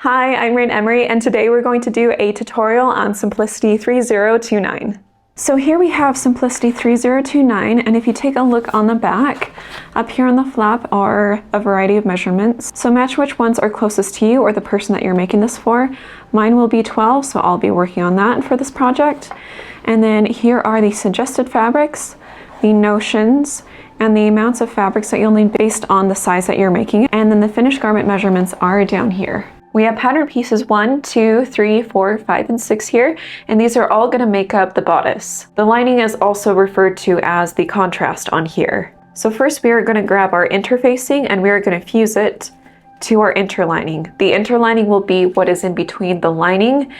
Hi, I'm Raine Emery, and today we're going to do a tutorial on Simplicity 3029. So here we have Simplicity 3029, and if you take a look on the back, up here on the flap are a variety of measurements. So match which ones are closest to you or the person that you're making this for. Mine will be 12, so I'll be working on that for this project. And then here are the suggested fabrics, the notions, and the amounts of fabrics that you'll need based on the size that you're making. And then the finished garment measurements are down here. We have pattern pieces 1, 2, 3, 4, 5, and 6 here, and these are all going to make up the bodice. The lining is also referred to as the contrast on here. So first we are going to grab our interfacing and we are going to fuse it to our interlining. The interlining will be what is in between the lining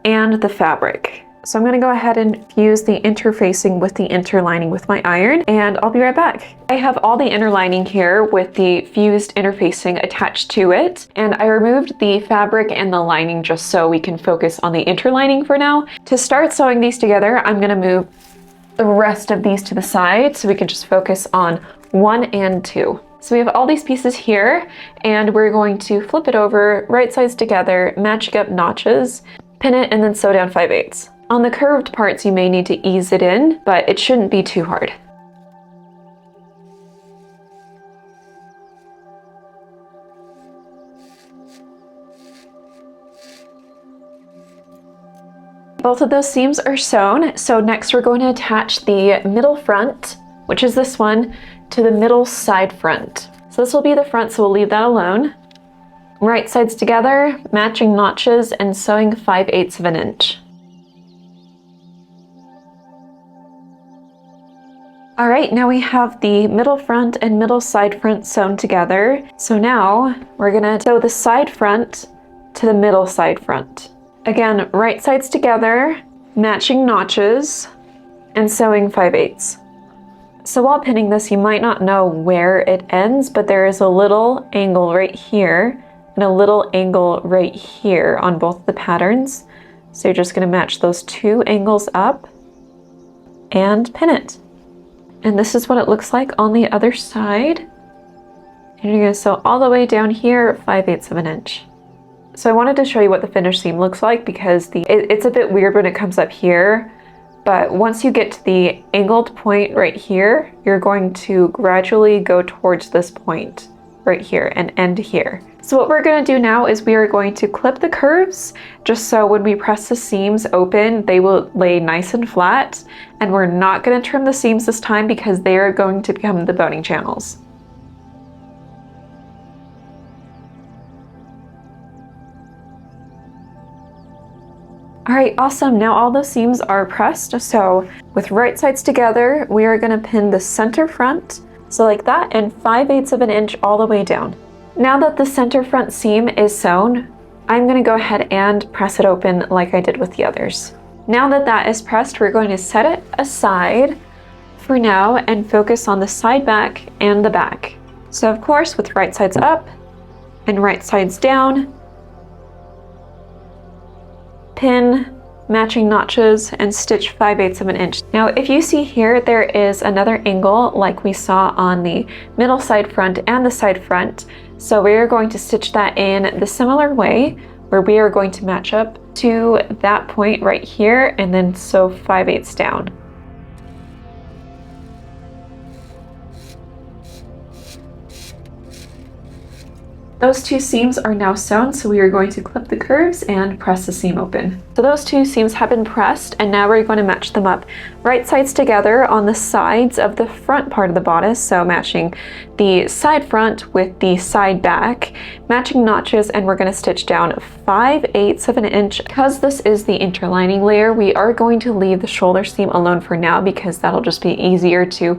and the fabric. So I'm going to go ahead and fuse the interfacing with the interlining with my iron, and I'll be right back. I have all the interlining here with the fused interfacing attached to it, and I removed the fabric and the lining just so we can focus on the interlining for now. To start sewing these together, I'm going to move the rest of these to the side so we can just focus on 1 and 2. So we have all these pieces here, and we're going to flip it over, right sides together, matching up notches, pin it, and then sew down 5/8. On the curved parts, you may need to ease it in, but it shouldn't be too hard. Both of those seams are sewn, so next we're going to attach the middle front, which is this one, to the middle side front. So this will be the front, so we'll leave that alone. Right sides together, matching notches, and sewing 5/8 of an inch. All right, now we have the middle front and middle side front sewn together. So now we're gonna sew the side front to the middle side front. Again, right sides together, matching notches, and sewing 5/8. So while pinning this, you might not know where it ends, but there is a little angle right here and a little angle right here on both the patterns. So you're just gonna match those two angles up and pin it. And this is what it looks like on the other side. And you're going to sew all the way down here, 5/8 of an inch. So I wanted to show you what the finished seam looks like because it's a bit weird when it comes up here. But once you get to the angled point right here, you're going to gradually go towards this point right here and end here. So what we're going to do now is we are going to clip the curves just so when we press the seams open, they will lay nice and flat. And we're not going to trim the seams this time because they are going to become the boning channels. All right, awesome. Now all those seams are pressed. So with right sides together, we are going to pin the center front. So like that, and 5/8 of an inch all the way down. Now that the center front seam is sewn, I'm going to go ahead and press it open like I did with the others. Now that that is pressed, we're going to set it aside for now and focus on the side back and the back. So of course, with right sides up and right sides down, pin, matching notches, and stitch 5/8 of an inch. Now if you see here, there is another angle like we saw on the middle side front and the side front. So we are going to stitch that in the similar way where we are going to match up to that point right here and then sew 5/8 down. Those two seams are now sewn, so we are going to clip the curves and press the seam open. So those two seams have been pressed, and now we're going to match them up right sides together on the sides of the front part of the bodice, so matching the side front with the side back, matching notches, and we're going to stitch down 5/8 of an inch. Because this is the interlining layer, we are going to leave the shoulder seam alone for now because that'll just be easier to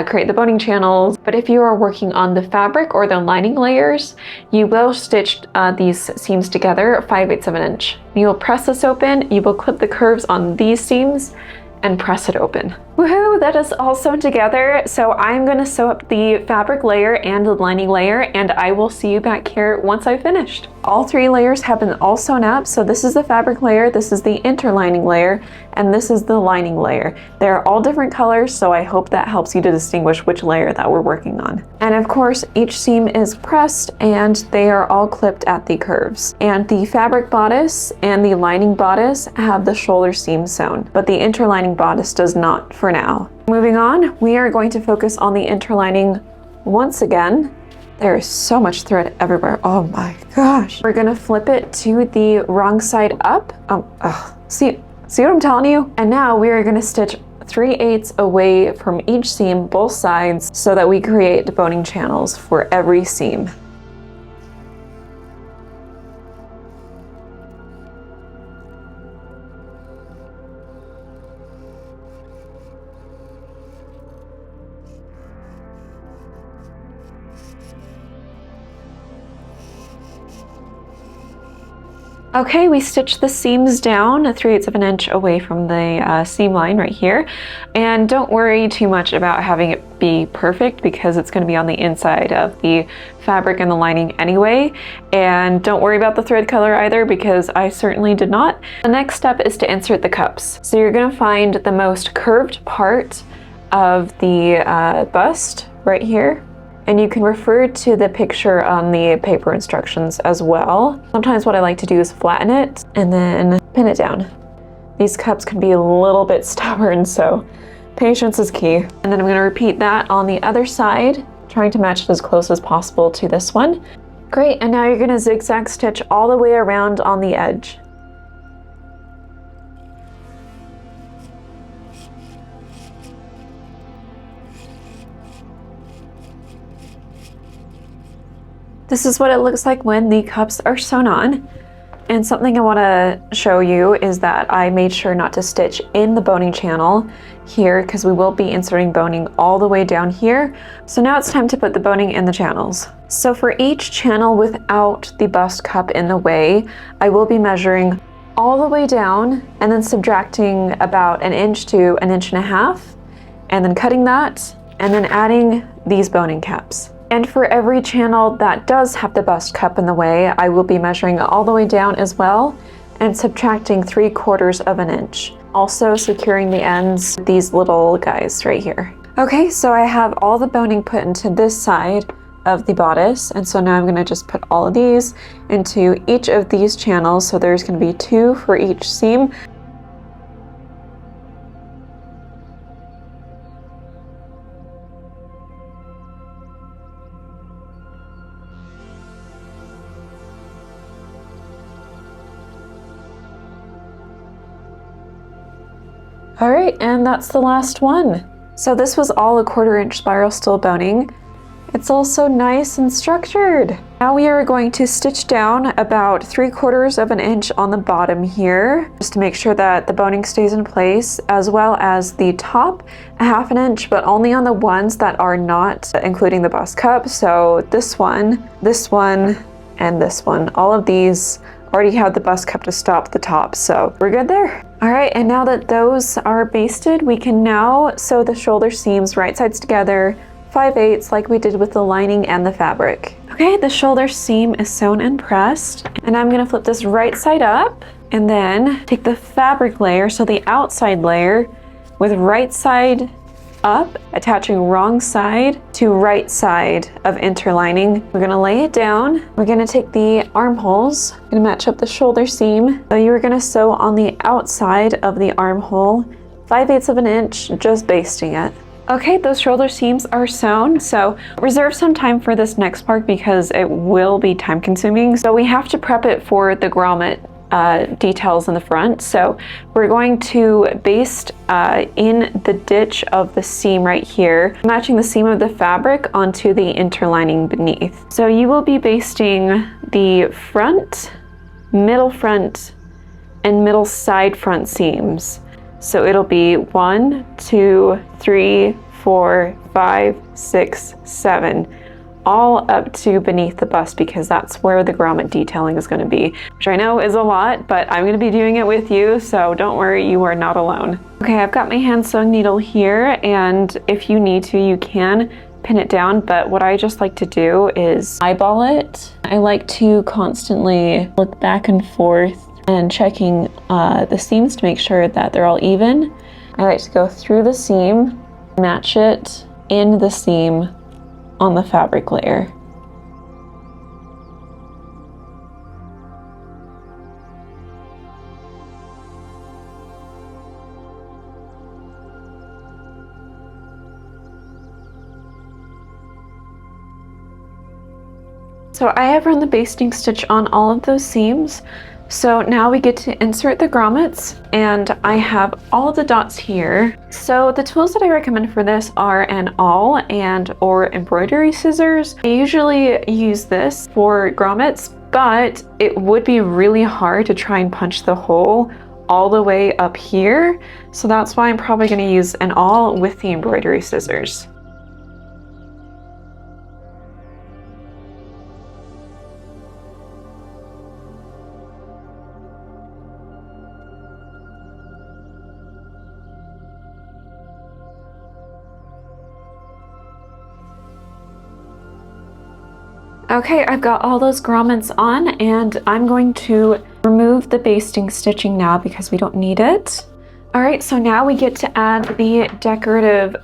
create the boning channels. But if you are working on the fabric or the lining layers, you will stitch these seams together 5/8 of an inch. You will press this open, you will clip the curves on these seams, and press it open. Woohoo, that is all sewn together. So I'm gonna sew up the fabric layer and the lining layer, and I will see you back here once I've finished. All 3 layers have been all sewn up. So this is the fabric layer, this is the interlining layer, and this is the lining layer. They're all different colors, so I hope that helps you to distinguish which layer that we're working on. And of course, each seam is pressed and they are all clipped at the curves. And the fabric bodice and the lining bodice have the shoulder seam sewn, but the interlining bodice does not for now. Moving on, we are going to focus on the interlining once again. There is so much thread everywhere. Oh my gosh. We're gonna flip it to the wrong side up. See what I'm telling you? And now we are gonna stitch 3/8 away from each seam, both sides, so that we create boning channels for every seam. Okay, we stitched the seams down 3/8 of an inch away from the seam line right here. And don't worry too much about having it be perfect because it's gonna be on the inside of the fabric and the lining anyway. And don't worry about the thread color either because I certainly did not. The next step is to insert the cups. So you're gonna find the most curved part of the bust right here. And you can refer to the picture on the paper instructions as well. Sometimes what I like to do is flatten it and then pin it down. These cups can be a little bit stubborn, so patience is key. And then I'm gonna repeat that on the other side, trying to match it as close as possible to this one. Great, and now you're gonna zigzag stitch all the way around on the edge. This is what it looks like when the cups are sewn on. And something I want to show you is that I made sure not to stitch in the boning channel here because we will be inserting boning all the way down here. So now it's time to put the boning in the channels. So for each channel without the bust cup in the way, I will be measuring all the way down and then subtracting about 1 inch to 1.5 inches, and then cutting that and then adding these boning caps. And for every channel that does have the bust cup in the way, I will be measuring all the way down as well and subtracting 3/4 of an inch. Also securing the ends with these little guys right here. Okay, so I have all the boning put into this side of the bodice, and so now I'm gonna just put all of these into each of these channels. So there's gonna be 2 for each seam. All right, and that's the last one. So this was all a 1/4 inch spiral steel boning. It's also nice and structured. Now we are going to stitch down about 3/4 of an inch on the bottom here, just to make sure that the boning stays in place, as well as the top 1/2 inch, but only on the ones that are not including the bust cup. So this one, and this one. All of these already have the bust cup to stop the top, so we're good there. All right, and now that those are basted, we can now sew the shoulder seams right sides together, 5/8 like we did with the lining and the fabric. Okay, the shoulder seam is sewn and pressed, and I'm gonna flip this right side up and then take the fabric layer, so the outside layer, with right side up, attaching wrong side to right side of interlining. We're gonna lay it down. We're gonna take the armholes, gonna match up the shoulder seam. So you're gonna sew on the outside of the armhole, 5/8 of an inch, just basting it. Okay, those shoulder seams are sewn, so reserve some time for this next part because it will be time consuming. So we have to prep it for the grommet details in the front. So we're going to baste in the ditch of the seam right here, matching the seam of the fabric onto the interlining beneath. So you will be basting the front, middle front, and middle side front seams. So it'll be 1, 2, 3, 4, 5, 6, 7 all up to beneath the bust because that's where the grommet detailing is going to be, which I know is a lot, but I'm going to be doing it with you, so don't worry, you are not alone. Okay, I've got my hand sewing needle here, and if you need to, you can pin it down, but what I just like to do is eyeball it. I like to constantly look back and forth and checking the seams to make sure that they're all even. I like to go through the seam, match it in the seam on the fabric layer. So I have run the basting stitch on all of those seams. So now we get to insert the grommets, and I have all of the dots here. So the tools that I recommend for this are an awl and or embroidery scissors. I usually use this for grommets, but it would be really hard to try and punch the hole all the way up here. So that's why I'm probably going to use an awl with the embroidery scissors. Okay, I've got all those grommets on, and I'm going to remove the basting stitching now because we don't need it. All right, so now we get to add the decorative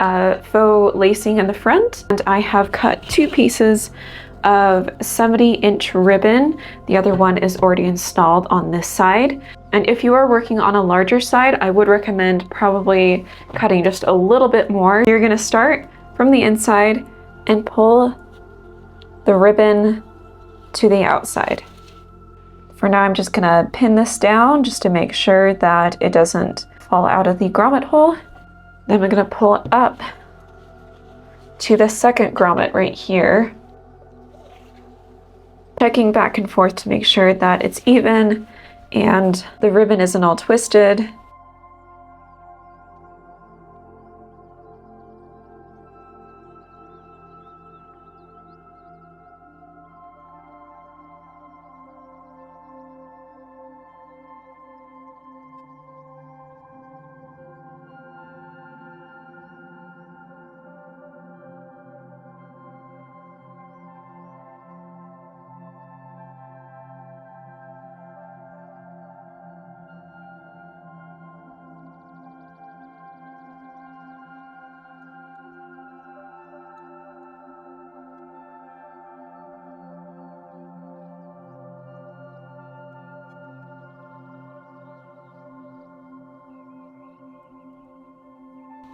faux lacing in the front, and I have cut 2 pieces of 70-inch ribbon. The other one is already installed on this side. And if you are working on a larger side, I would recommend probably cutting just a little bit more. You're gonna start from the inside and pull the ribbon to the outside. For now, I'm just gonna pin this down just to make sure that it doesn't fall out of the grommet hole. Then we're gonna pull it up to the second grommet right here, checking back and forth to make sure that it's even and the ribbon isn't all twisted.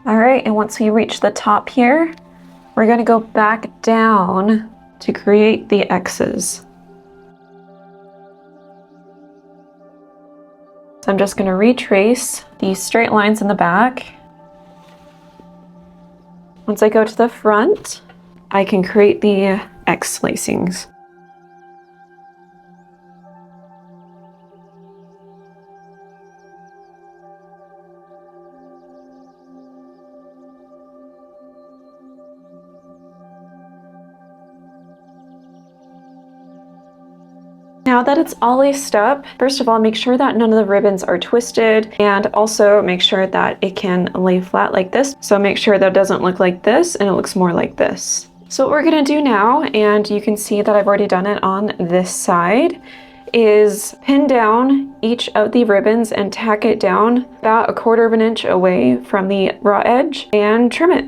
All right, and once we reach the top here, we're going to go back down to create the X's. So I'm just going to retrace these straight lines in the back. Once I go to the front, I can create the X lacings. Now that it's all laced up, first of all, make sure that none of the ribbons are twisted, and also make sure that it can lay flat like this. So make sure that it doesn't look like this and it looks more like this. So what we're gonna do now, and you can see that I've already done it on this side, is pin down each of the ribbons and tack it down about 1/4 inch away from the raw edge and trim it.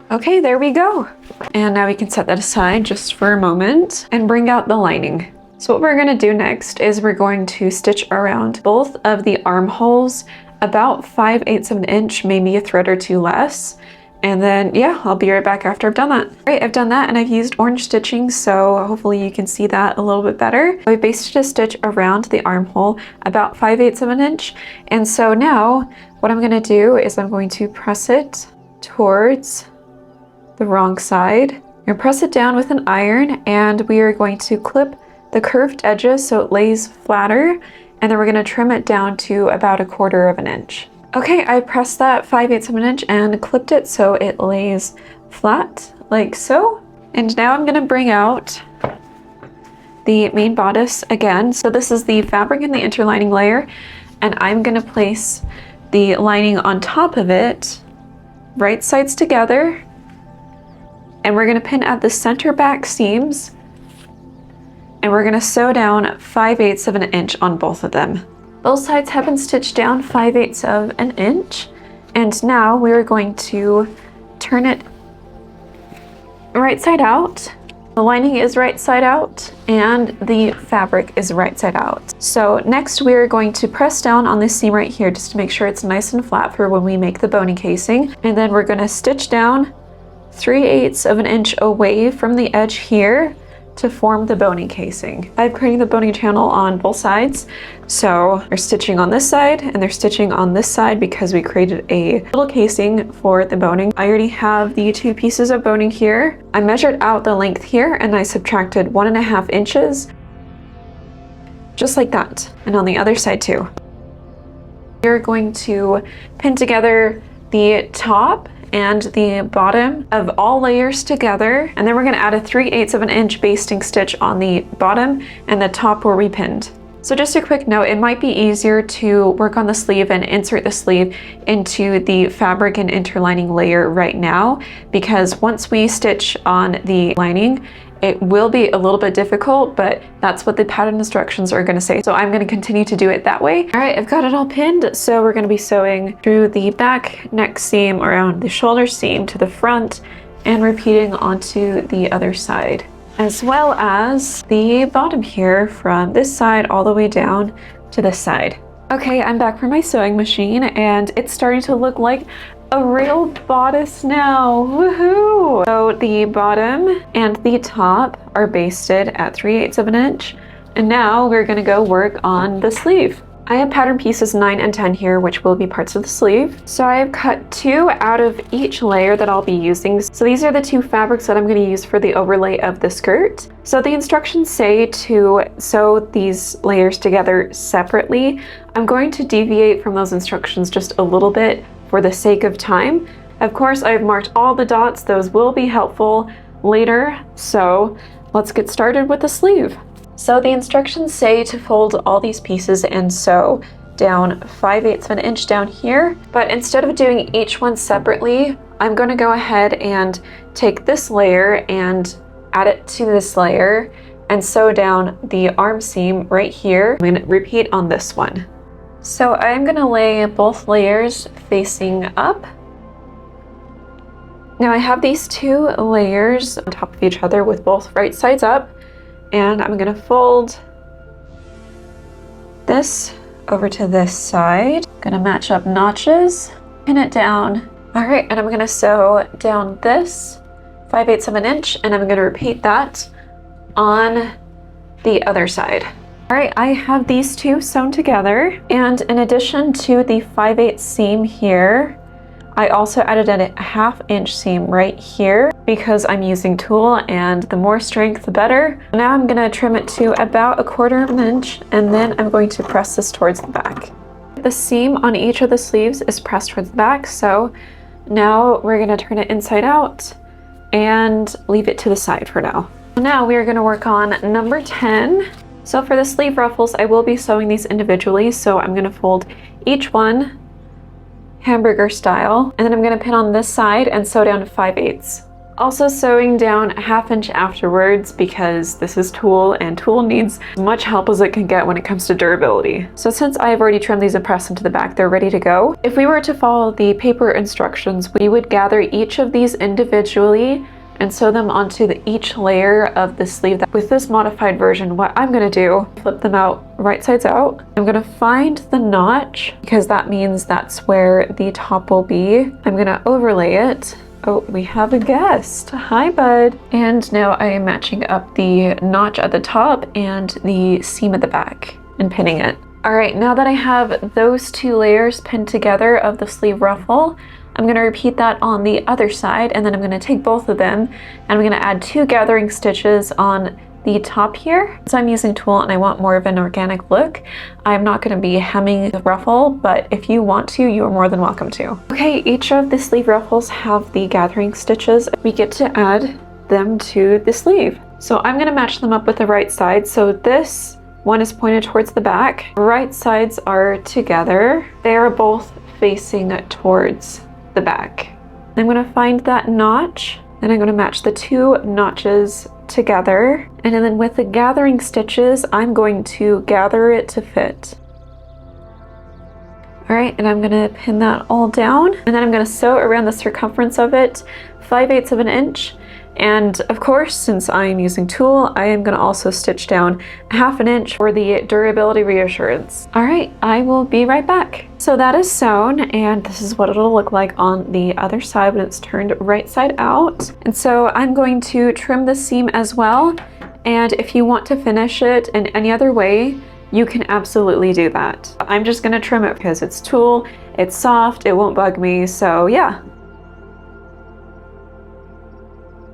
Okay, there we go. And now we can set that aside just for a moment and bring out the lining. So what we're going to do next is we're going to stitch around both of the armholes about 5/8 of an inch, maybe a thread or 2 less. And then, yeah, I'll be right back after I've done that. All right, I've done that and I've used orange stitching, so hopefully you can see that a little bit better. I basted a stitch around the armhole about 5/8 of an inch. And so now what I'm going to do is I'm going to press it towards the wrong side. I'm going to press it down with an iron, and we are going to clip the curved edges so it lays flatter, and then we're going to trim it down to about 1/4 of an inch. Okay, I pressed that 5/8 of an inch and clipped it so it lays flat like so. And now I'm gonna bring out the main bodice again. So this is the fabric in the interlining layer, and I'm gonna place the lining on top of it, right sides together, and we're gonna pin at the center back seams, and we're gonna sew down 5/8 of an inch on both of them. Both sides have been stitched down 5/8 of an inch, and now we're going to turn it right side out. The lining is right side out and the fabric is right side out. So next we're going to press down on this seam right here just to make sure it's nice and flat for when we make the boning casing. And then we're gonna stitch down 3/8 of an inch away from the edge here to form the boning casing. I'm creating the boning channel on both sides. So they're stitching on this side and they're stitching on this side because we created a little casing for the boning. I already have the 2 pieces of boning here. I measured out the length here and I subtracted 1.5 inches, just like that. And on the other side too. We're going to pin together the top and the bottom of all layers together, and then we're going to add a 3/8 of an inch basting stitch on the bottom and the top where we pinned. So just a quick note, it might be easier to work on the sleeve and insert the sleeve into the fabric and interlining layer right now, because once we stitch on the lining, it will be a little bit difficult, but that's what the pattern instructions are going to say. So I'm going to continue to do it that way. All right, I've got it all pinned. So we're going to be sewing through the back neck seam around the shoulder seam to the front and repeating onto the other side, as well as the bottom here from this side all the way down to this side. Okay, I'm back from my sewing machine and it's starting to look like a real bodice now. Woohoo! So the bottom and the top are basted at 3/8 of an inch. And now we're gonna go work on the sleeve. I have pattern pieces 9 and 10 here, which will be parts of the sleeve. So I have cut 2 out of each layer that I'll be using. So these are the 2 fabrics that I'm gonna use for the overlay of the skirt. So the instructions say to sew these layers together separately. I'm going to deviate from those instructions just a little bit for the sake of time. Of course, I've marked all the dots. Those will be helpful later. So let's get started with the sleeve. So the instructions say to fold all these pieces and sew down 5/8 of an inch down here. But instead of doing each one separately, I'm going to go ahead and take this layer and add it to this layer and sew down the arm seam right here. I'm going to repeat on this one. So I'm going to lay both layers facing up. Now I have these 2 layers on top of each other with both right sides up, and I'm going to fold this over to this side. Going to match up notches, pin it down. All right, and I'm going to sew down this 5/8 of an inch, and I'm going to repeat that on the other side. All right, I have these 2 sewn together, and in addition to the 5/8 seam here, I also added a 1/2 inch seam right here because I'm using tulle, and the more strength the better. Now I'm gonna trim it to about 1/4 of an inch, and then I'm going to press this towards the back. The seam on each of the sleeves is pressed towards the back, so now we're gonna turn it inside out and leave it to the side for now. Now we are gonna work on number 10. So for the sleeve ruffles, I will be sewing these individually, so I'm going to fold each one hamburger style, and then I'm going to pin on this side and sew down to 5/8. Also sewing down 1/2 inch afterwards because this is tulle, and tulle needs as much help as it can get when it comes to durability. So since I've already trimmed these and pressed them to the back, they're ready to go. If we were to follow the paper instructions, we would gather each of these individually and sew them onto each layer of the sleeve. With this modified version, what I'm going to do, flip them out right sides out. I'm going to find the notch because that means that's where the top will be. I'm going to overlay it. Oh, we have a guest. Hi, bud. And now I am matching up the notch at the top and the seam at the back and pinning it. All right, now that I have those 2 layers pinned together of the sleeve ruffle, I'm going to repeat that on the other side, and then I'm going to take both of them and I'm going to add 2 gathering stitches on the top here. So I'm using tulle and I want more of an organic look. I'm not going to be hemming the ruffle, but if you want to, you are more than welcome to. Okay, each of the sleeve ruffles have the gathering stitches. We get to add them to the sleeve. So I'm gonna match them up with the right side. So this one is pointed towards the back. Right sides are together. They are both facing towards the back. I'm gonna find that notch, and I'm gonna match the two notches together. And then with the gathering stitches, I'm going to gather it to fit. All right, and I'm gonna pin that all down, and then I'm gonna sew around the circumference of it 5/8 of an inch. And of course, since I'm using tulle, I am gonna also stitch down 1/2 an inch for the durability reassurance. All right, I will be right back. So that is sewn, and this is what it'll look like on the other side when it's turned right side out. And so I'm going to trim the seam as well. And if you want to finish it in any other way, you can absolutely do that. I'm just gonna trim it because it's tulle, it's soft, it won't bug me, so yeah.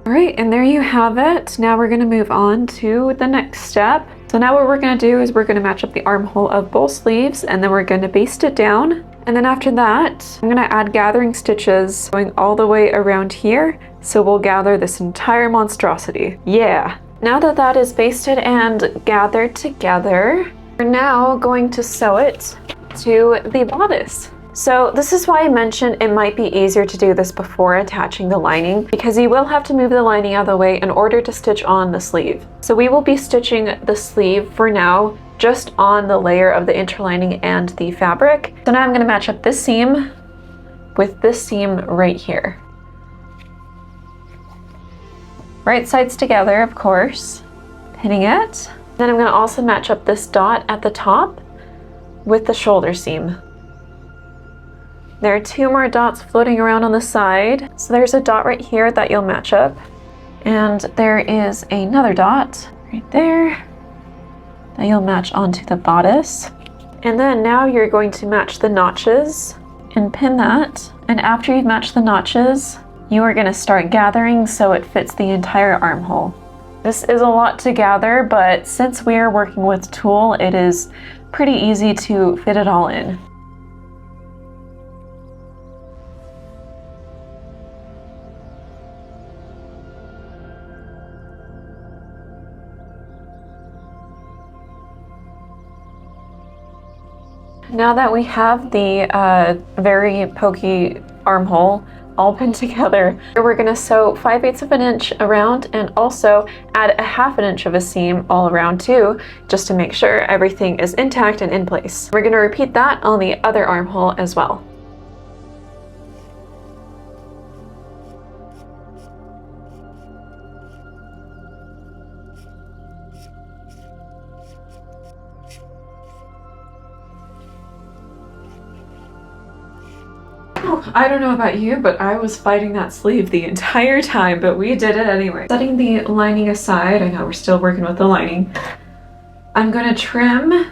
All right, and there you have it. Now we're gonna move on to the next step. So now what we're gonna do is we're gonna match up the armhole of both sleeves, and then we're gonna baste it down. And then after that, I'm gonna add gathering stitches going all the way around here. So we'll gather this entire monstrosity. Yeah. Now that that is basted and gathered together, we're now going to sew it to the bodice. So this is why I mentioned it might be easier to do this before attaching the lining, because you will have to move the lining out of the way in order to stitch on the sleeve. So we will be stitching the sleeve for now just on the layer of the interlining and the fabric. So now I'm going to match up this seam with this seam right here. Right sides together, of course, pinning it. Then I'm going to also match up this dot at the top with the shoulder seam. There are 2 more dots floating around on the side. So there's a dot right here that you'll match up. And there is another dot right there that you'll match onto the bodice. And then now you're going to match the notches and pin that. And after you've matched the notches, you are going to start gathering so it fits the entire armhole. This is a lot to gather, but since we are working with tulle, it is pretty easy to fit it all in. Now that we have the very pokey armhole all pinned together, we're gonna sew 5/8 of an inch around and also add 1/2 an inch of a seam all around too, just to make sure everything is intact and in place. We're gonna repeat that on the other armhole as well. I don't know about you, but I was fighting that sleeve the entire time, but we did it anyway. Setting the lining aside, I know we're still working with the lining. I'm gonna trim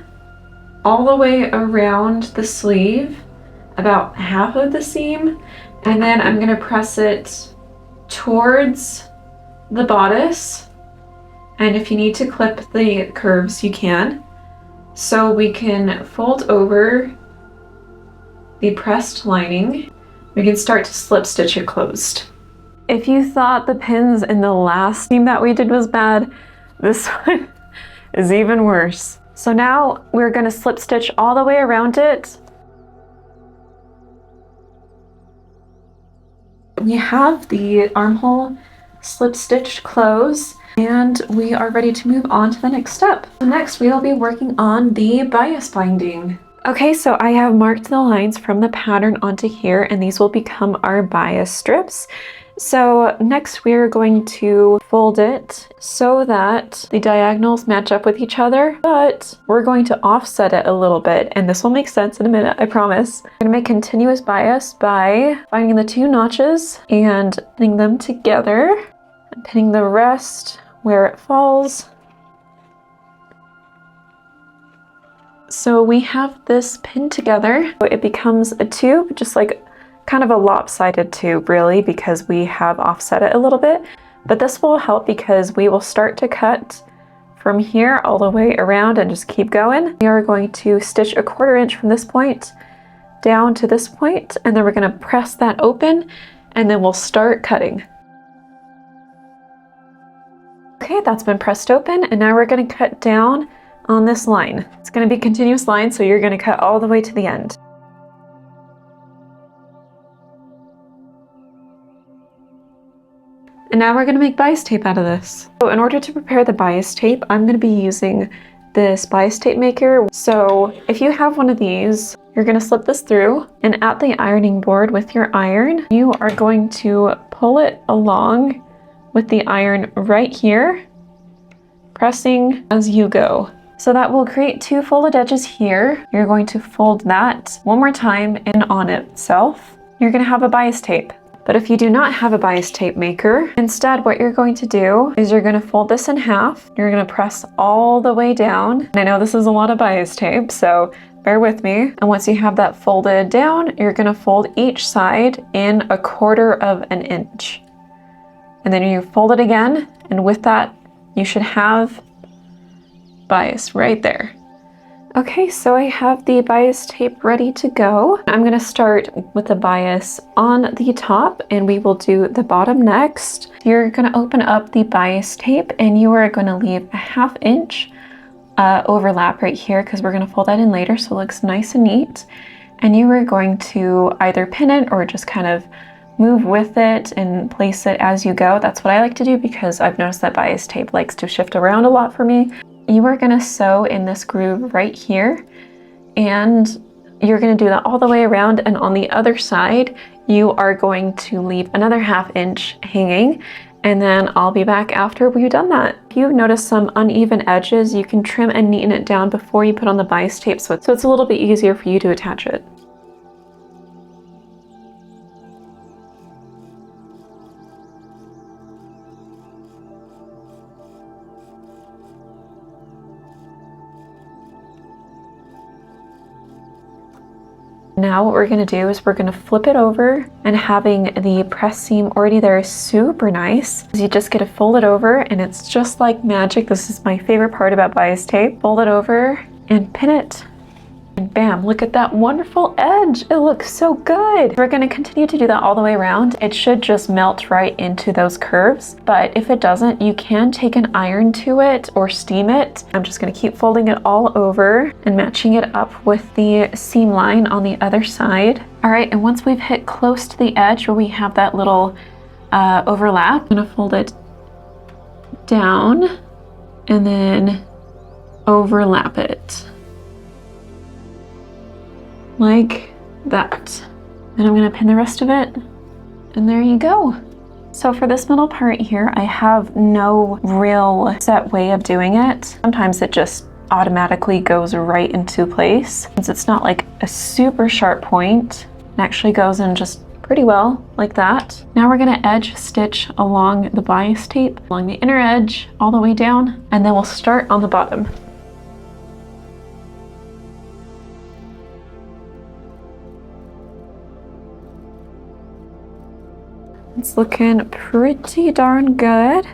all the way around the sleeve, about 1/2 of the seam, and then I'm gonna press it towards the bodice. And if you need to clip the curves, you can. So we can fold over the pressed lining. We can start to slip stitch it closed. If you thought the pins in the last seam that we did was bad, this one is even worse. So now we're going to slip stitch all the way around it. We have the armhole slip stitched close, and we are ready to move on to the next step. So next we'll be working on the bias binding. Okay, so I have marked the lines from the pattern onto here, and these will become our bias strips. So next we're going to fold it so that the diagonals match up with each other, but we're going to offset it a little bit, and this will make sense in a minute, I promise. I'm gonna make continuous bias by finding the 2 notches and pinning them together, and pinning the rest where it falls. So we have this pinned together. It becomes a tube, just like kind of a lopsided tube really, because we have offset it a little bit. But this will help because we will start to cut from here all the way around and just keep going. We are going to stitch 1/4 inch from this point down to this point, and then we're going to press that open, and then we'll start cutting. Okay, that's been pressed open, and now we're going to cut down on this line. It's going to be a continuous line, so you're going to cut all the way to the end. And now we're going to make bias tape out of this. So in order to prepare the bias tape, I'm going to be using this bias tape maker. So if you have one of these, you're going to slip this through, and at the ironing board with your iron, you are going to pull it along with the iron right here, pressing as you go. So that will create two folded edges here. You're going to fold that one more time in on itself. You're going to have a bias tape. But if you do not have a bias tape maker, instead what you're going to do is you're going to fold this in half. You're going to press all the way down. And I know this is a lot of bias tape, so bear with me. And once you have that folded down, you're going to fold each side in 1/4 inch. And then you fold it again, and with that, you should have bias right there. Okay, so I have the bias tape ready to go. I'm gonna start with the bias on the top, and we will do the bottom next. You're gonna open up the bias tape, and you are gonna leave a 1/2 inch overlap right here, because we're gonna fold that in later so it looks nice and neat. And you are going to either pin it or just kind of move with it and place it as you go. That's what I like to do because I've noticed that bias tape likes to shift around a lot for me. You are going to sew in this groove right here, and you're going to do that all the way around, and on the other side you are going to leave another 1/2 inch hanging, and then I'll be back after we've done that. If you notice some uneven edges, you can trim and neaten it down before you put on the bias tape so it's a little bit easier for you to attach it. Now what we're going to do is we're going to flip it over, and having the press seam already there is super nice. You just get to fold it over, and it's just like magic. This is my favorite part about bias tape. Fold it over and pin it, and bam, look at that wonderful edge. It looks so good. We're going to continue to do that all the way around. It should just melt right into those curves, but if it doesn't, you can take an iron to it or steam it. I'm just going to keep folding it all over and matching it up with the seam line on the other side. All right, and once we've hit close to the edge where we have that little overlap, I'm going to fold it down and then overlap it like that. And I'm going to pin the rest of it, and there you go. So for this middle part here, I have no real set way of doing it. Sometimes it just automatically goes right into place, since it's not like a super sharp point. It actually goes in just pretty well like that. Now we're going to edge stitch along the bias tape, along the inner edge all the way down, and then we'll start on the bottom. It's looking pretty darn good.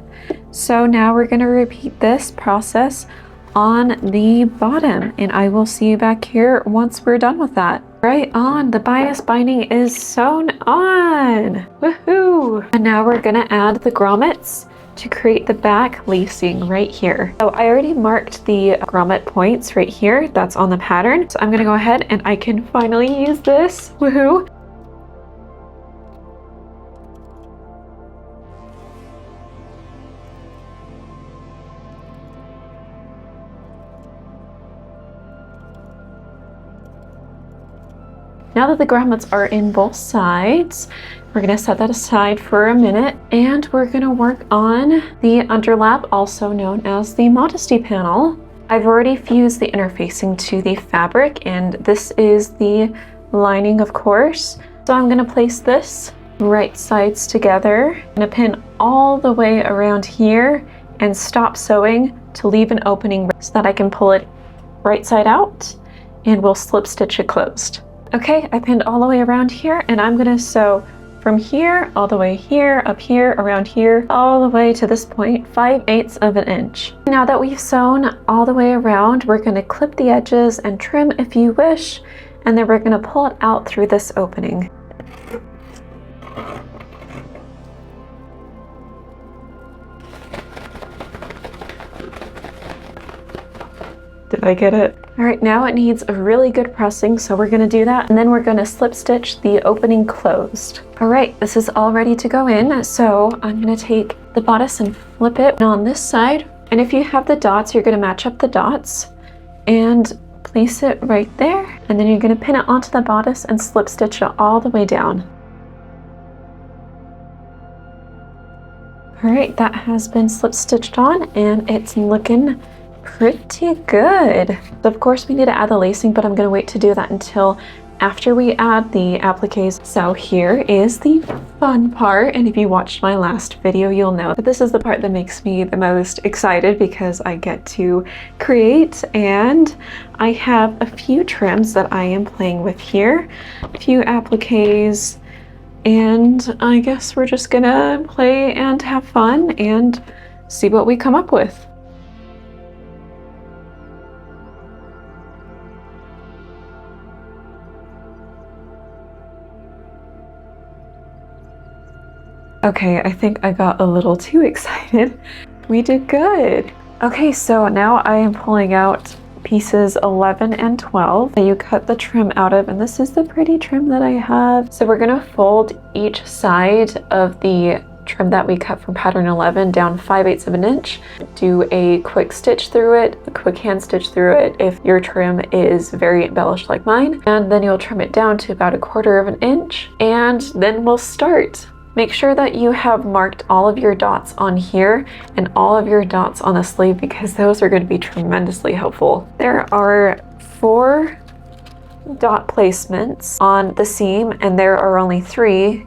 So now we're going to repeat this process on the bottom, and I will see you back here once we're done with that. Right on, the bias binding is sewn on. Woohoo! And now we're going to add the grommets to create the back lacing right here. So I already marked the grommet points right here. That's on the pattern. So I'm going to go ahead and I can finally use this. Woohoo! Now that the grommets are in both sides, we're going to set that aside for a minute, and we're going to work on the underlap, also known as the modesty panel. I've already fused the interfacing to the fabric, and this is the lining, of course. So I'm going to place this right sides together. I'm going to pin all the way around here and stop sewing to leave an opening so that I can pull it right side out, and we'll slip stitch it closed. Okay, I pinned all the way around here, and I'm gonna sew from here, all the way here, up here, around here, all the way to this point, 5/8 of an inch. Now that we've sewn all the way around, we're gonna clip the edges and trim if you wish, and then we're gonna pull it out through this opening. Did I get it? All right, now it needs a really good pressing, so we're gonna do that, and then we're gonna slip stitch the opening closed. All right, this is all ready to go in, so I'm gonna take the bodice and flip it on this side. And if you have the dots, you're gonna match up the dots and place it right there. And then you're gonna pin it onto the bodice and slip stitch it all the way down. All right, that has been slip stitched on and it's looking pretty good. So of course we need to add the lacing, but I'm gonna wait to do that until after we add the appliques. So here is the fun part. And if you watched my last video, you'll know that this is the part that makes me the most excited because I get to create, and I have a few trims that I am playing with here, a few appliques, and I guess we're just gonna play and have fun and see what we come up with. Okay, I think I got a little too excited. We did good. Okay, so now I am pulling out pieces 11 and 12 that you cut the trim out of, and this is the pretty trim that I have. So we're gonna fold each side of the trim that we cut from pattern 11 down 5/8 of an inch. Do a quick stitch through it, a quick hand stitch through it if your trim is very embellished like mine, and then you'll trim it down to about 1/4 of an inch, and then we'll start. Make sure that you have marked all of your dots on here and all of your dots on the sleeve, because those are going to be tremendously helpful. There are 4 dot placements on the seam and there are only 3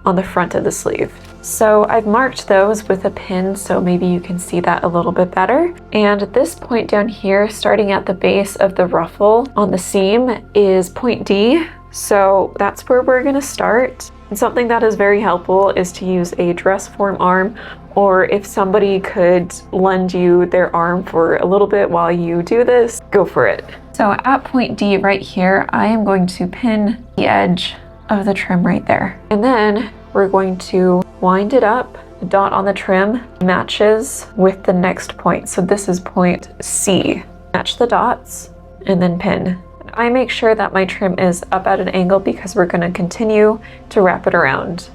on the front of the sleeve. So I've marked those with a pin so maybe you can see that a little bit better. And at this point down here, starting at the base of the ruffle on the seam, is point D. So that's where we're going to start. And something that is very helpful is to use a dress form arm, or if somebody could lend you their arm for a little bit while you do this, go for it. So at point D right here, I am going to pin the edge of the trim right there. And then we're going to wind it up. The dot on the trim matches with the next point. So this is point C. Match the dots and then pin. I make sure that my trim is up at an angle because we're going to continue to wrap it around.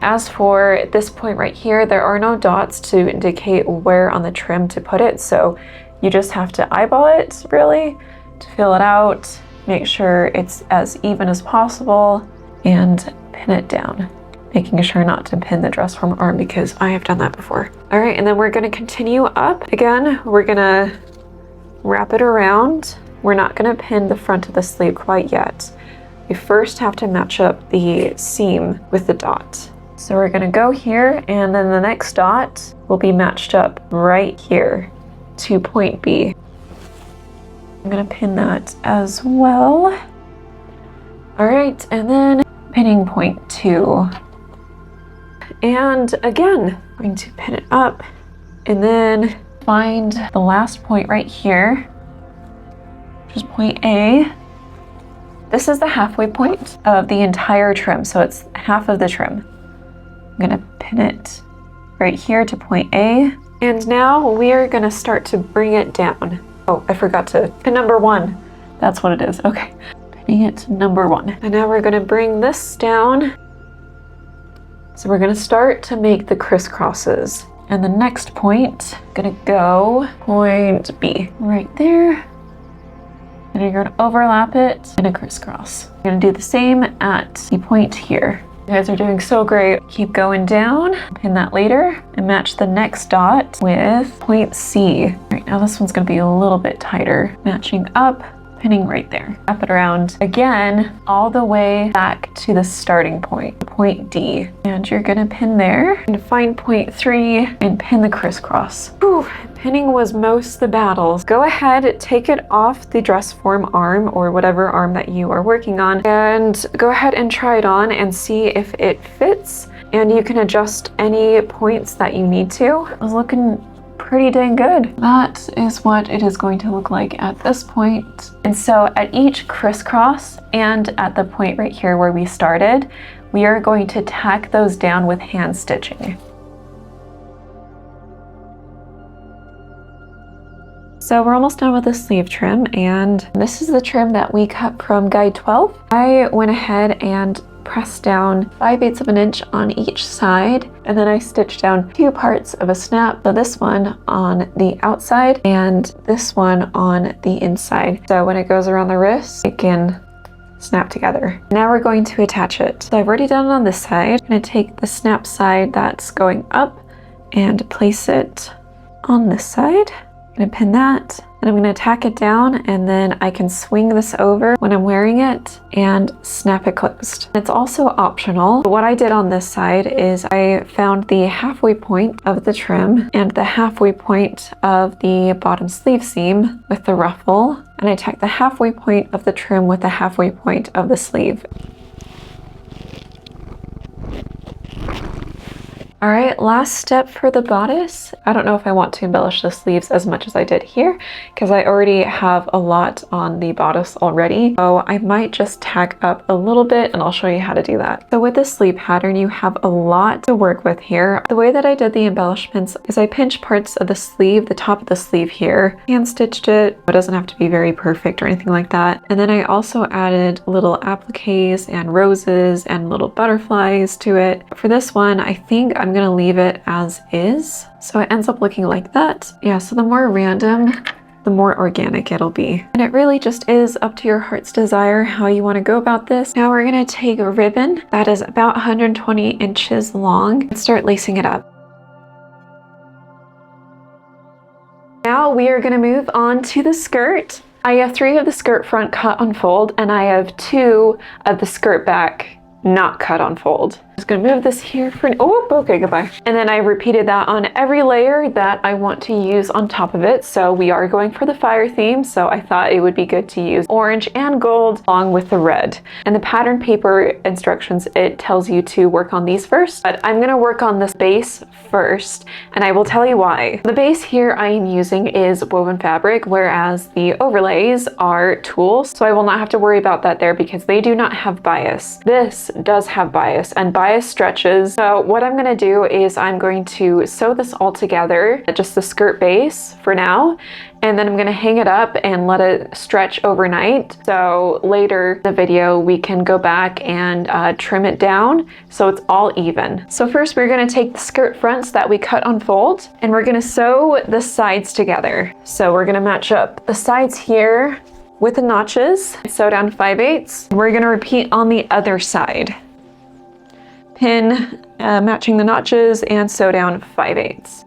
As for this point right here, there are no dots to indicate where on the trim to put it, so you just have to eyeball it really to fill it out, make sure it's as even as possible, and pin it down. Making sure not to pin the dress form arm because I have done that before. All right, and then we're going to continue up. Again, we're going to wrap it around. We're not going to pin the front of the sleeve quite yet. We first have to match up the seam with the dot. So we're going to go here, and then the next dot will be matched up right here to point B. I'm going to pin that as well. All right, and then pinning point 2. And again, I'm going to pin it up and then find the last point right here, which is point A. This is the halfway point of the entire trim, so it's half of the trim. I'm gonna pin it right here to point A. And now we are gonna start to bring it down. Oh, I forgot to pin number 1. That's what it is, okay. Pinning it to number 1. And now we're gonna bring this down. So we're gonna start to make the crisscrosses. And the next point, gonna go point B, right there. And you're gonna overlap it in a crisscross. You're gonna do the same at the point here. You guys are doing so great. Keep going down, pin that later, and match the next dot with point C. All right, now this one's gonna be a little bit tighter. Matching up, pinning right there. Wrap it around again, all the way back to the starting point, point D. And you're gonna pin there, and find point 3 and pin the crisscross. Whew. Pinning was most the battles. Go ahead, take it off the dress form arm or whatever arm that you are working on, and go ahead and try it on and see if it fits, and you can adjust any points that you need to. It was looking pretty dang good. That is what it is going to look like at this point. And so at each crisscross and at the point right here where we started, we are going to tack those down with hand stitching. So we're almost done with the sleeve trim, and this is the trim that we cut from guide 12. I went ahead and pressed down 5/8 of an inch on each side, and then I stitched down 2 parts of a snap. So this one on the outside and this one on the inside. So when it goes around the wrist, it can snap together. Now we're going to attach it. So I've already done it on this side. I'm going to take the snap side that's going up and place it on this side. I'm going to pin that, and I'm going to tack it down, and then I can swing this over when I'm wearing it and snap it closed. It's also optional. What I did on this side is I found the halfway point of the trim and the halfway point of the bottom sleeve seam with the ruffle, and I tacked the halfway point of the trim with the halfway point of the sleeve. All right, last step for the bodice. I don't know if I want to embellish the sleeves as much as I did here because I already have a lot on the bodice already. So I might just tack up a little bit, and I'll show you how to do that. So with this sleeve pattern, you have a lot to work with here. The way that I did the embellishments is I pinched parts of the sleeve, the top of the sleeve here, hand stitched it. It doesn't have to be very perfect or anything like that. And then I also added little appliques and roses and little butterflies to it. For this one, I think I'm gonna leave it as is, so it ends up looking like that. Yeah, so the more random, the more organic it'll be. And it really just is up to your heart's desire how you want to go about this. Now we're gonna take a ribbon that is about 120 inches long and start lacing it up. Now we are gonna move on to the skirt. I have 3 of the skirt front cut on fold, and I have 2 of the skirt back not cut on fold. I'm just gonna move this here for, oh, okay, goodbye. And then I repeated that on every layer that I want to use on top of it. So we are going for the fire theme, so I thought it would be good to use orange and gold along with the red. And the pattern paper instructions, it tells you to work on these first, but I'm gonna work on this base first, and I will tell you why. The base here I am using is woven fabric, whereas the overlays are tools, so I will not have to worry about that there because they do not have bias. This does have bias, and bias stretches. So what I'm gonna do is I'm going to sew this all together, just the skirt base for now, and then I'm gonna hang it up and let it stretch overnight. So later in the video, we can go back and trim it down so it's all even. So first we're gonna take the skirt fronts that we cut on fold, and we're gonna sew the sides together. So we're gonna match up the sides here with the notches, sew down 5/8. We're gonna repeat on the other side. Pin, matching the notches, and sew down 5/8.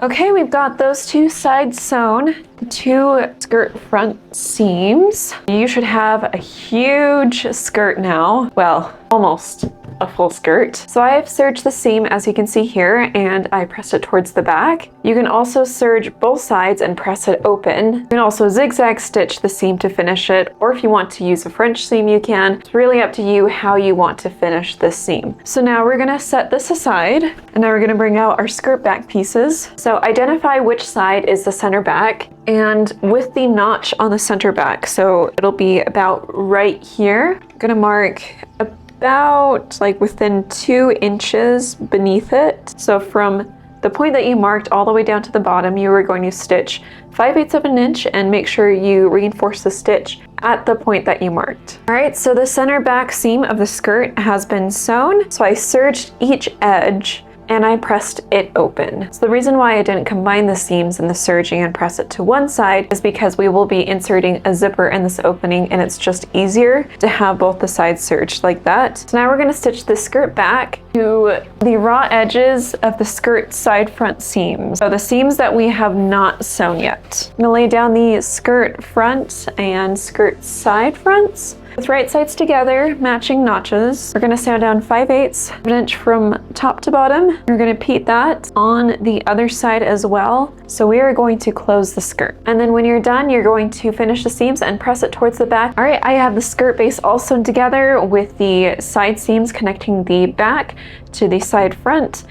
Okay, we've got those 2 sides sewn. The 2 skirt front seams. You should have a huge skirt now. Well, almost a full skirt. So I have serged the seam, as you can see here, and I pressed it towards the back. You can also serge both sides and press it open. You can also zigzag stitch the seam to finish it, or if you want to use a French seam, you can. It's really up to you how you want to finish this seam. So now we're gonna set this aside, and now we're gonna bring out our skirt back pieces. So identify which side is the center back, and with the notch on the center back, so it'll be about right here. I'm gonna mark about like within 2 inches beneath it. So from the point that you marked all the way down to the bottom, you are going to stitch 5/8 of an inch and make sure you reinforce the stitch at the point that you marked. All right, so the center back seam of the skirt has been sewn. So I serged each edge and I pressed it open. So the reason why I didn't combine the seams and the serging and press it to one side is because we will be inserting a zipper in this opening, and it's just easier to have both the sides serged like that. So now we're gonna stitch the skirt back to the raw edges of the skirt side front seams. So the seams that we have not sewn yet. I'm gonna lay down the skirt front and skirt side fronts with right sides together, matching notches. We're gonna sew down 5/8 of an inch from top to bottom. We're gonna repeat that on the other side as well. So we are going to close the skirt. And then when you're done, you're going to finish the seams and press it towards the back. All right, I have the skirt base all sewn together with the side seams connecting the back to the side front,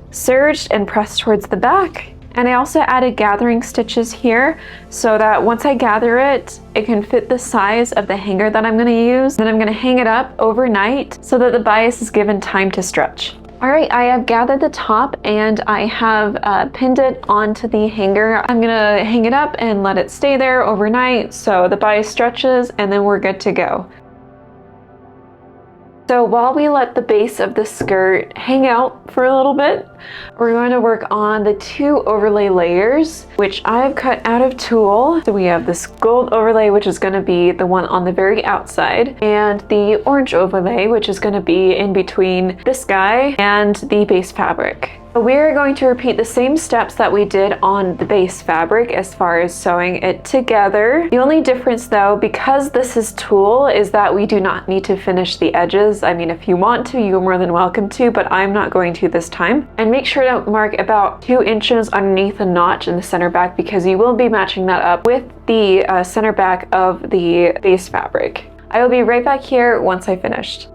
serged and pressed towards the back. And I also added gathering stitches here so that once I gather it, it can fit the size of the hanger that I'm going to use. Then I'm going to hang it up overnight so that the bias is given time to stretch. All right, I have gathered the top and I have pinned it onto the hanger. I'm gonna hang it up and let it stay there overnight so the bias stretches, and then we're good to go. So while we let the base of the skirt hang out for a little bit, we're going to work on the 2 overlay layers, which I've cut out of tulle. So we have this gold overlay, which is going to be the one on the very outside, and the orange overlay, which is going to be in between this guy and the base fabric. We're going to repeat the same steps that we did on the base fabric as far as sewing it together. The only difference though, because this is tulle, is that we do not need to finish the edges. I mean, if you want to, you're more than welcome to, but I'm not going to this time. And make sure to mark about 2 inches underneath the notch in the center back, because you will be matching that up with the center back of the base fabric. I will be right back here once I finished.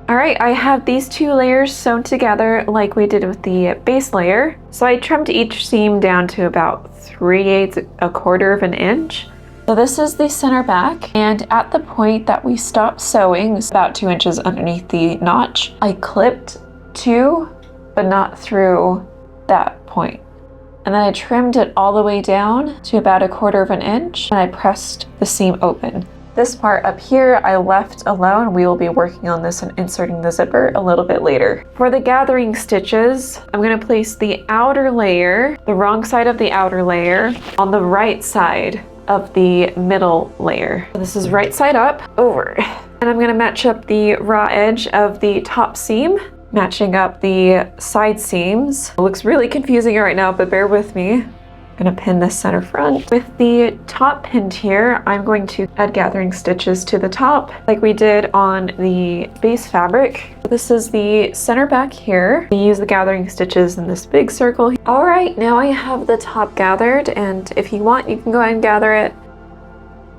All right, I have these 2 layers sewn together like we did with the base layer. So I trimmed each seam down to about 3/8, a quarter of an inch. So this is the center back, and at the point that we stopped sewing, about 2 inches underneath the notch, I clipped 2, but not through that point. And then I trimmed it all the way down to about a quarter of an inch, and I pressed the seam open. This part up here I left alone. We will be working on this and inserting the zipper a little bit later. For the gathering stitches, I'm going to place the outer layer, the wrong side of the outer layer, on the right side of the middle layer. So this is right side up, over. And I'm going to match up the raw edge of the top seam, matching up the side seams. It looks really confusing right now, but bear with me. I'm going to pin this center front. With the top pinned here, I'm going to add gathering stitches to the top like we did on the base fabric. This is the center back here. We use the gathering stitches in this big circle. All right, now I have the top gathered, and if you want, you can go ahead and gather it.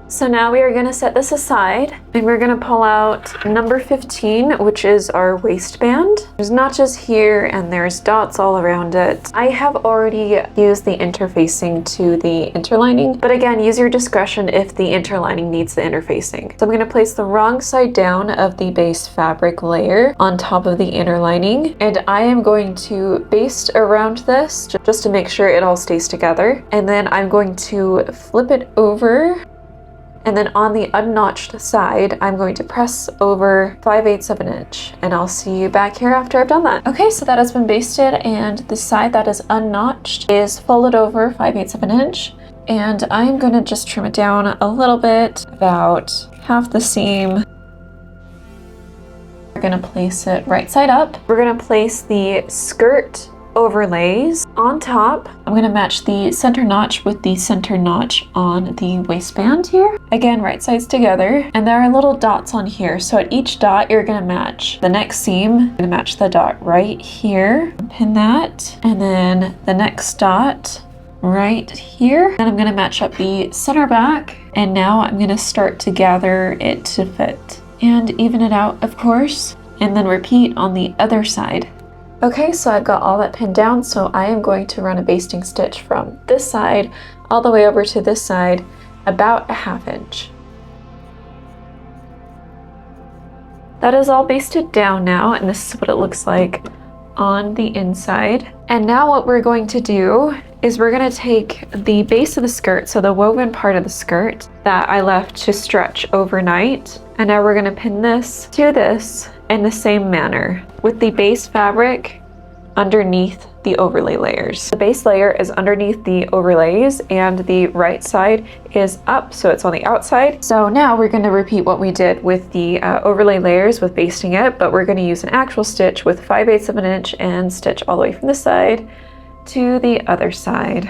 So now we are going to set this aside, and we're going to pull out number 15, which is our waistband. There's notches here and there's dots all around it. I have already used the interfacing to the interlining, but again, use your discretion if the interlining needs the interfacing. So I'm going to place the wrong side down of the base fabric layer on top of the inner lining, and I am going to baste around this just to make sure it all stays together. And then I'm going to flip it over. And then on the unnotched side, I'm going to press over 5/8 of an inch, and I'll see you back here after I've done that. Okay, so that has been basted, and the side that is unnotched is folded over 5/8 of an inch. And I'm gonna just trim it down a little bit, about half the seam. We're gonna place it right side up. We're gonna place the skirt overlays on top. I'm going to match the center notch with the center notch on the waistband here. Again, right sides together. And there are little dots on here. So at each dot, you're going to match the next seam. I'm going to match the dot right here. Pin that. And then the next dot right here. And I'm going to match up the center back. And now I'm going to start to gather it to fit. And even it out, of course. And then repeat on the other side. Okay, so I've got all that pinned down, so I am going to run a basting stitch from this side all the way over to this side, about a 1/2 inch. That is all basted down now, and this is what it looks like on the inside. And now what we're going to do is we're going to take the base of the skirt, so the woven part of the skirt that I left to stretch overnight, and now we're going to pin this to this in the same manner with the base fabric underneath the overlay layers. The base layer is underneath the overlays and the right side is up, so it's on the outside. So now we're going to repeat what we did with the overlay layers with basting it, but we're going to use an actual stitch with 5/8 of an inch and stitch all the way from this side to the other side.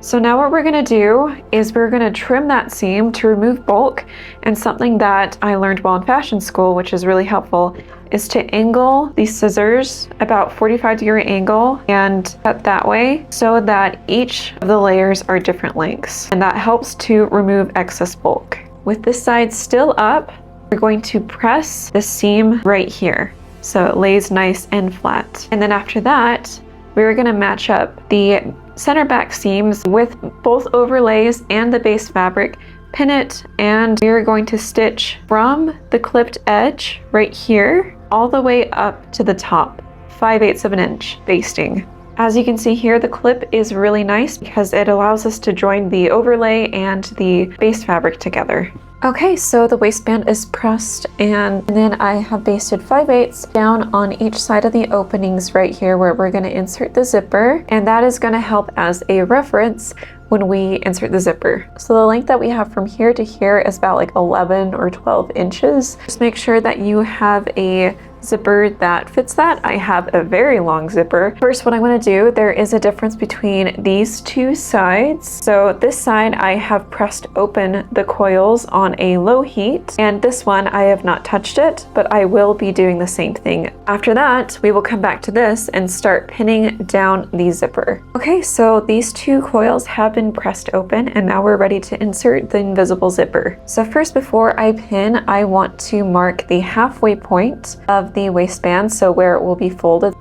So now what we're going to do is we're going to trim that seam to remove bulk, and something that I learned while in fashion school, which is really helpful, is to angle these scissors about 45-degree angle and cut that way so that each of the layers are different lengths, and that helps to remove excess bulk. with this side still up, we're going to press the seam right here so it lays nice and flat. And then after that, we're gonna match up the center back seams with both overlays and the base fabric, pin it, and we're going to stitch from the clipped edge right here all the way up to the top, 5/8 of an inch basting. As you can see here, the clip is really nice because it allows us to join the overlay and the base fabric together. Okay, so the waistband is pressed, and then I have basted 5/8 down on each side of the openings right here where we're going to insert the zipper, and that is going to help as a reference when we insert the zipper. So the length that we have from here to here is about like 11 or 12 inches. Just make sure that you have a zipper that fits that. I have a very long zipper. First, what I'm going to do, there is a difference between these two sides. So this side I have pressed open the coils on a low heat, and this one I have not touched it, but I will be doing the same thing. After that, we will come back to this and start pinning down the zipper. Okay, so these two coils have been pressed open, and now we're ready to insert the invisible zipper. So first, before I pin, I want to mark the halfway point of the waistband, so where it will be folded.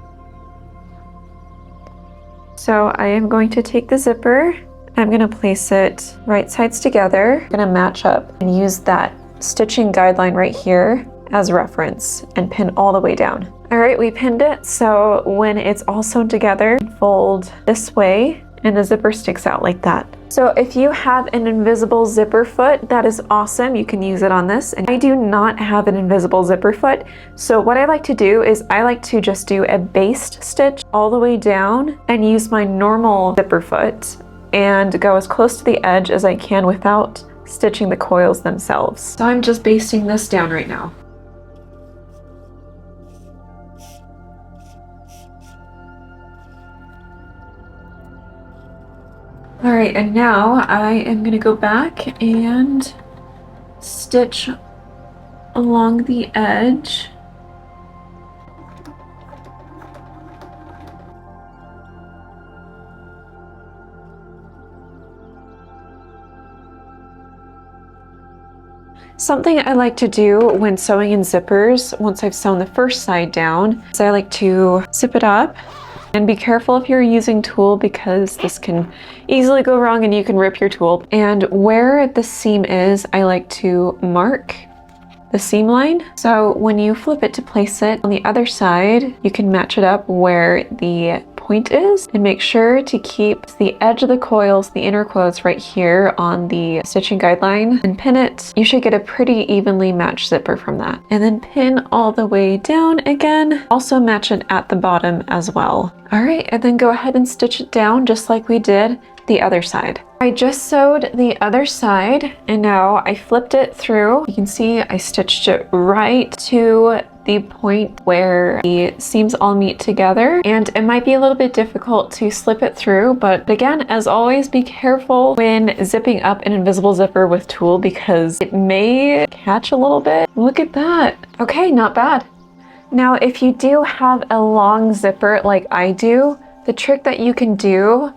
So I am going to take the zipper, I'm going to place it right sides together, I'm going to match up and use that stitching guideline right here as reference and pin all the way down. All right, we pinned it, so when it's all sewn together, fold this way and the zipper sticks out like that. So if you have an invisible zipper foot, that is awesome. You can use it on this. And I do not have an invisible zipper foot. So what I like to do is I like to just do a based stitch all the way down and use my normal zipper foot and go as close to the edge as I can without stitching the coils themselves. So I'm just basting this down right now. All right, and now I am going to go back and stitch along the edge. Something I like to do when sewing in zippers, once I've sewn the first side down, is I like to zip it up. And be careful if you're using tulle because this can easily go wrong and you can rip your tulle. And where the seam is, I like to mark the seam line. So when you flip it to place it on the other side, you can match it up where the point is and make sure to keep the edge of the coils, the inner coils right here on the stitching guideline and pin it. You should get a pretty evenly matched zipper from that. And then pin all the way down again. Also match it at the bottom as well. All right, and then go ahead and stitch it down just like we did the other side. I just sewed the other side and now I flipped it through. You can see I stitched it right to the point where the seams all meet together, and it might be a little bit difficult to slip it through, but again, as always, be careful when zipping up an invisible zipper with tulle because it may catch a little bit. Look at that. Okay, not bad. Now, if you do have a long zipper like I do, the trick that you can do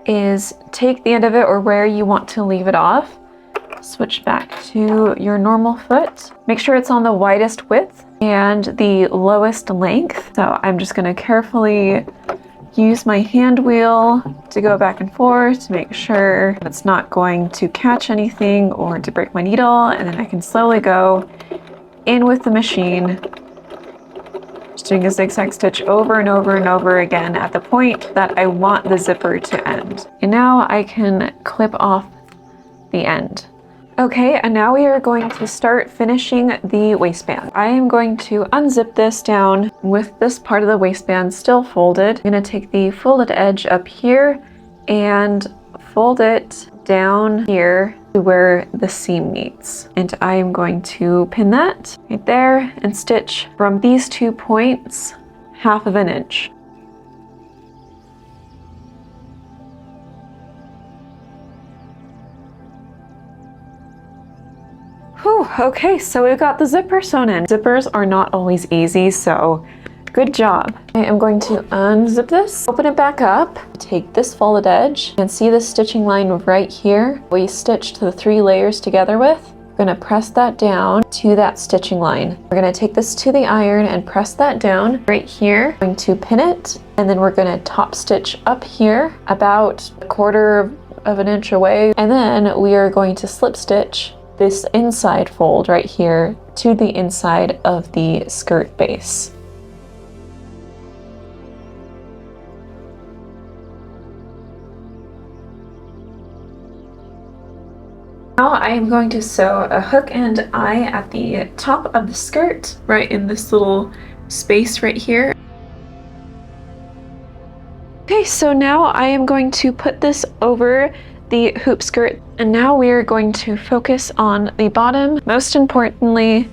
is take the end of it or where you want to leave it off, switch back to your normal foot. Make sure it's on the widest width and the lowest length. So I'm just going to carefully use my hand wheel to go back and forth to make sure it's not going to catch anything or to break my needle, and then I can slowly go in with the machine, just doing a zigzag stitch over and over and over again at the point that I want the zipper to end. And now I can clip off the end. Okay, and now we are going to start finishing the waistband. I am going to unzip this down with this part of the waistband still folded. I'm going to take the folded edge up here and fold it down here to where the seam meets. And I am going to pin that right there and stitch from these 2 points 1/2 of an inch. Whew, okay, so we've got the zipper sewn in. Zippers are not always easy, so good job. I am going to unzip this, open it back up, take this folded edge, and see the stitching line right here we stitched the 3 layers together with. We're gonna press that down to that stitching line. We're gonna take this to the iron and press that down right here. We're going to pin it, and then we're gonna top stitch up here about 1/4 of an inch away. And then we are going to slip stitch this inside fold right here to the inside of the skirt base. Now I am going to sew a hook and eye at the top of the skirt, right in this little space right here. Okay, so now I am going to put this over the hoop skirt, and now we are going to focus on the bottom, most importantly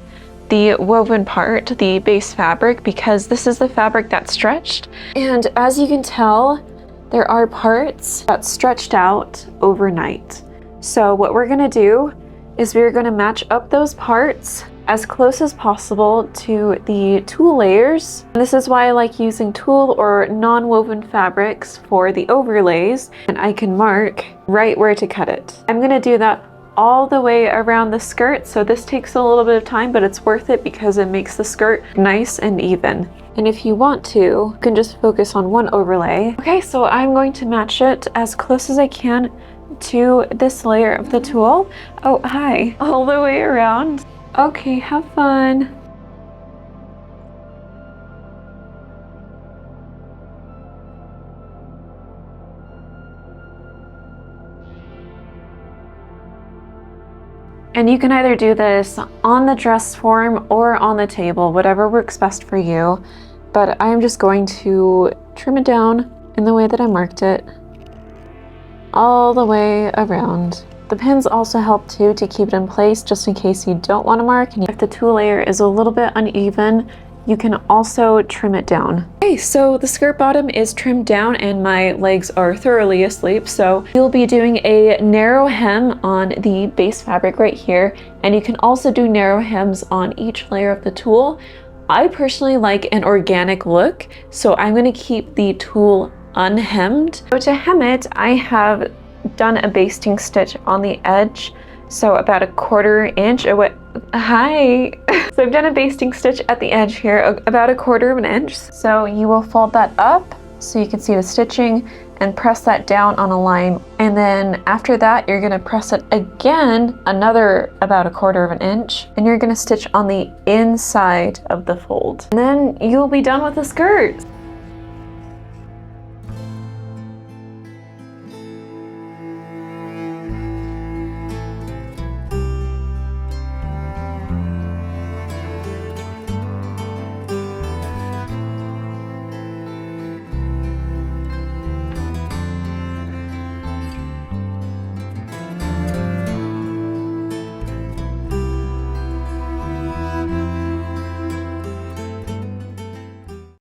the woven part, the base fabric, because this is the fabric that's stretched. And as you can tell, there are parts that stretched out overnight. So what we're gonna do is we're gonna match up those parts as close as possible to the tulle layers. And this is why I like using tulle or non-woven fabrics for the overlays, and I can mark right where to cut it. I'm gonna do that all the way around the skirt, so this takes a little bit of time, but it's worth it because it makes the skirt nice and even. And if you want to, you can just focus on one overlay. Okay, so I'm going to match it as close as I can to this layer of the tulle. Oh, hi. All the way around. Okay, have fun. And you can either do this on the dress form or on the table, whatever works best for you. But I'm just going to trim it down in the way that I marked it, all the way around. The pins also help too to keep it in place just in case you don't want to mark. And if the tulle layer is a little bit uneven, you can also trim it down. Okay, so the skirt bottom is trimmed down and my legs are thoroughly asleep. So you'll be doing a narrow hem on the base fabric right here. And you can also do narrow hems on each layer of the tulle. I personally like an organic look, so I'm going to keep the tulle unhemmed. So to hem it, I have done a basting stitch on the edge, so about 1/4 inch away. Hi! So I've done a basting stitch at the edge here, about 1/4 of an inch. So you will fold that up so you can see the stitching and press that down on a line. And then after that, you're gonna press it again, another about 1/4 of an inch, and you're gonna stitch on the inside of the fold. And then you'll be done with the skirt.